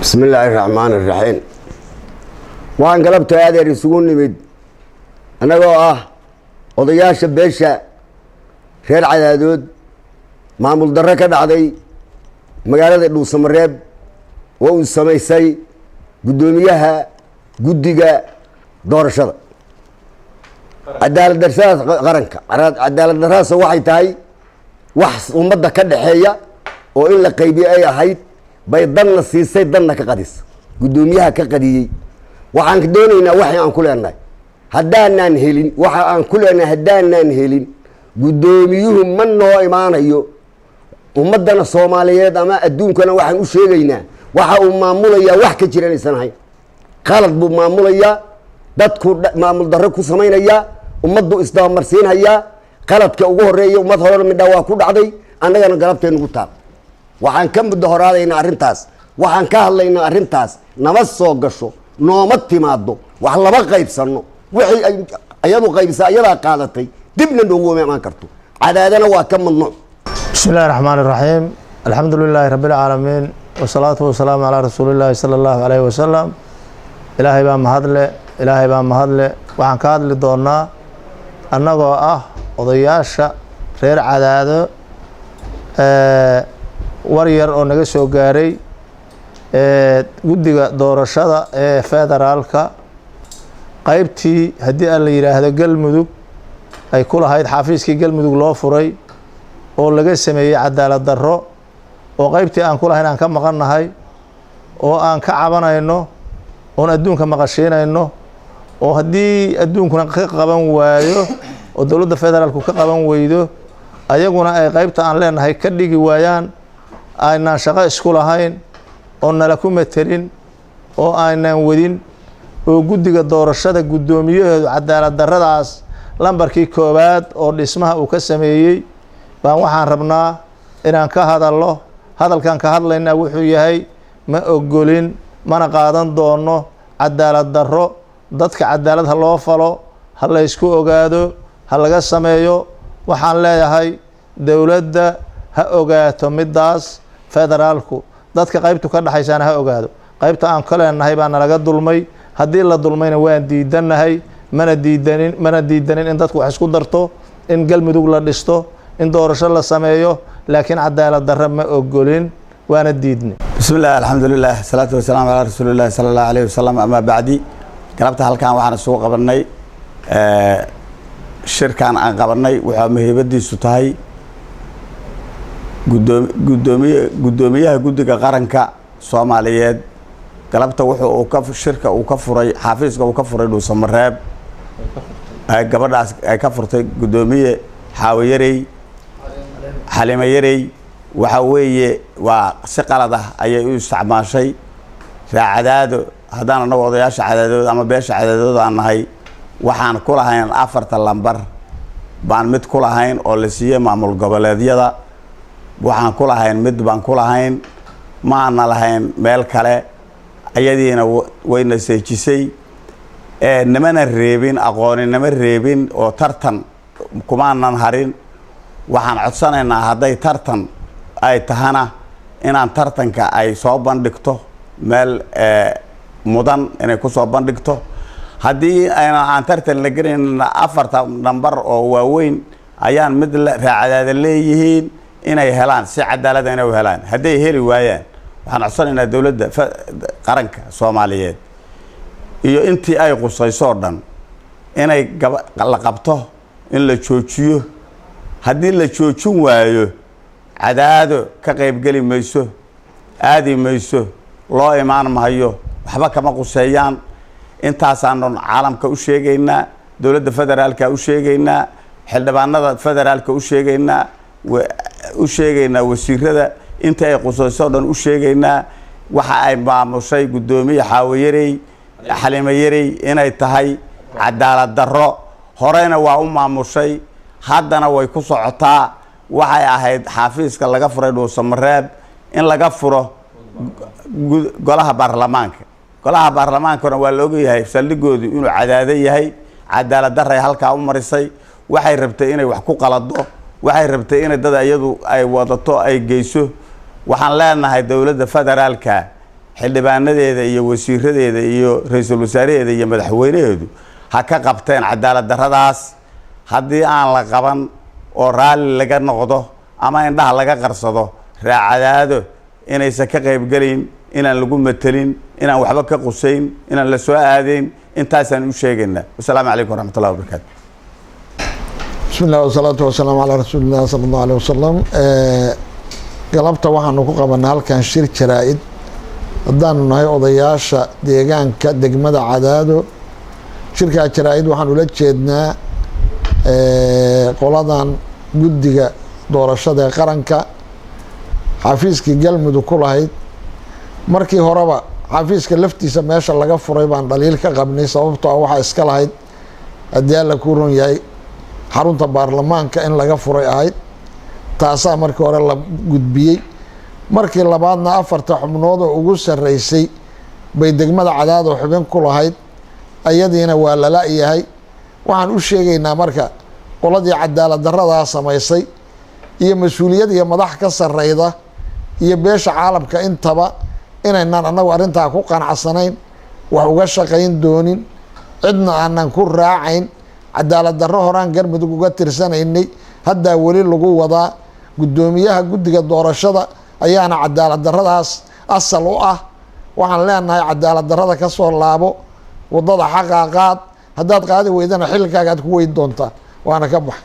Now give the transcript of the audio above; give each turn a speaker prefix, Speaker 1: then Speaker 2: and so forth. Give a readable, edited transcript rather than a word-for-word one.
Speaker 1: بسم الله الرحمن الرحيم وان قلبت هذا رسول نمد أنا جوا وضياش بيشة خير عدادود معمول دركة عادي مقالة لوس مريب وسميسي قدوميها قديجة دور شر عدالة دراسات غرنك عدالة دراسة واحد تاي وحص ومدة كده حية وإلا قيبي أي حيد بيضلنا سيسي ضلنا كقديس قدوميها كقديي وعن دونينا وحي عن كلنا هدانا نهلين وحي عن كلنا هدانا نهلين قدوميهم من نوع إيمانه ومدنا الصوماليات أما الدون كنا وحي وشيلينا وحي ومعموليا وحكي جيراني سنهاي خالد بو معموليا dadku maamul darro ku sameynaya ummaddu isdaamarsiin haya qaladka ugu horeeyay ummad hore midha waa ku dhacday annagana galabteen ugu taab waxaan ka muddo horaadayna arintaas waxaan ka hadlaynaa arintaas nama soo gasho nooma timaado wax laba qaybsano wixii ayadu qaybisa ayada qaadatay dibna noogu imaan karto cadaadana waa ka mamnuuc
Speaker 2: bismillahir rahmaanir rahiim alxamdulillahi rabbil aalamiin wasalaatu wasalaamu ala rasuulillahi sallallahu alayhi wasallam ilaahay baa mahadle waxaan ka hadli doonaa annagoo ah odayaasha reer Cadaado war yar oo naga soo gaaray guddiga doorashada ee federaalka qaybtii haddii aan la yiraahdo galmudug ay ku lahayd xafiiskii galmudug loo furay oo laga sameeyay cadaalad darro oo qaybtii aan ku lahayn aan ka maqannahay oo aan ka cabanayno oo adduunka maqashiinayno oo haddii adduunkuna ka qaban waayo oo dawladda federaalku ka qaban weydo ayaguna ay qaybta aan leenahay ka dhigi waayaan aynaan shaqo isku lahayn oo nala ku metelin oo aynaan wadin oo guddiga doorashada guddoomiyaheedu cadaalad darradaas lambarkii koowaad oo dhismaha uu ka sameeyey baan waxaan rabnaa inaan ka hadalno hadalkan ka hadlaynaa wuxuu yahay ma ogolin mana qaadan doono cadaalad darro dadka cadaalad ha loo falo ha la isku ogaado ha laga sameeyo waxaan leeyahay dawladda ha ogaato midaas federaalku dadka qaybtu ka dhaxaysana ha ogaado qaybta aan ka leenahay baa nalaga dulmay haddii la dulmayna waan diidanahay mana diidanin in dadku wax isku darto in galmudug la dhisto in doorasho la sameeyo laakiin cadaalad darro ma ogolin وانا ديدني
Speaker 3: بسم الله الحمد لله الصلاة والسلام على رسول الله صلى الله عليه وسلم أما بعدي قلبت هالكان وحنا سوق قبلني شركان عن قبلني وحميه بدي ستاي قدومية قدك قرنك صوماليات قلبت وحو وكف شركة وكفري حافظ وكفري لو سمراب قبل كفرتي قدومية حاويري حليميري وحويه وسقلده أي استعماشي عداد هذا أنا وضياش عداد أما بيش عداد أنا هاي وحن كلها هين أفرت اللمبر بان مد كلها هين أولسية معمول قبلية ده وحن كلها هين مد بان كلها هين ما أنا لهين مال كله أيدينا وين سيجسي نمنا الريبين أقوني نمر الريبين أو ترتن كمان نهارين وحن عطسنا إن هذا ترتن ay tahana inaan tartanka ay soo bandhigto meel mudan inay ku soo bandhigto haddii aan tartan la gelin afarta number oo waaweyn ayaan mid raacadaada leeyihiin inay helaan si cadaalad inay u helaan haddii heli waayaan waxaan codsanaynaa dawladda qaranka Soomaaliyeed iyo intii ay qusayso dhan inay la qabto in la joojiyo haddii la joojin waayo cadaado ka qayb gali mayso aadi mayso loo imaan maayo waxba kama quseeyaan intaasaan caalamka u sheegaynaa dawladda federaalka u sheegaynaa xildhibaanada federaalka u sheegaynaa wasiirada inta ay qusayso dhan u sheegaynaa waxa ay maamushay guddoomiye xaawiyarey xalimayarey inay tahay cadaalad darro horeyna waa u maamushay haddana way ku socotaa waxay ahayd xafiiska laga furay dhuusamareeb in laga furo golaha baarlamaankana waa la ogyahay saldhigoodu inuu cadaado yahay cadaalad darray halkaa u marisay waxay rabtay inay wax ku qalado waxay rabtay inay dad iyadu ay wadato ay geyso waxaan leenahay dawladda federaalka xildhibaanadeeda iyo wasiiradeeda iyo ra-iisul wasaaraheeda iyo madaxweynaheedu ha ka qabteen cadaalad darradaas. haddii aan la qaban oo raalli laga noqdo ama indhaha laga qarsado Cadaado inaysan ka qaybgelin, inaan lagu matelin, inaan waxba ka qusayn, inaan la soo aadayn, intaasaan u sheegaynaa. Wassalaamu calaykum waraxmatullahi wabarakaatu.
Speaker 4: بسم الله والصلاة والسلام على رسول الله صلى الله عليه وسلم. galabta waxaanu ku qabanaa halkan shir jaraa'id haddaanu nahay odayaasha deegaanka degmada Cadaado. shirkaa jaraa'id waxaanu la jeednaa qoladan guddiga doorashada ee qaranka xafiiskii galmudug ku lahayd. markii horeba xafiiska laftiisa meesha laga furay baan dhaliil ka qabnay, sababtoo ah waxaa iska lahayd haddii alla kuu ron yahay xarunta baarlamaanka in laga furay ahayd. taasaa markii hore la gudbiyey. markii labaadna 4 xubnood oo ugu sarreysay bay degmada Cadaado xubin ku lahayd, ayadiina waa lala yahay. waxaan u sheegaynaa marka qoladii cadaalad darradaa samaysay iyo mas-uuliyad iyo madax ka sarreyda iyo beesha caalamka intaba inaynaan annagu arrintaa ku qanacsanayn, wax uga shaqayn doonin, cidna aanan ku raacayn. cadaalad darro horaan galmudug uga tirsanaynay, haddaa weli lagu wadaa. guddoomiyaha guddiga doorashada ayaana cadaalad darradaas asal u ah. waxaan leenahay cadaalad darrada ka soo laabo, waddada xaqaa qaad. haddaad qaadi weydana xilkaaga aad ku weyn doontaa. waana ka bax.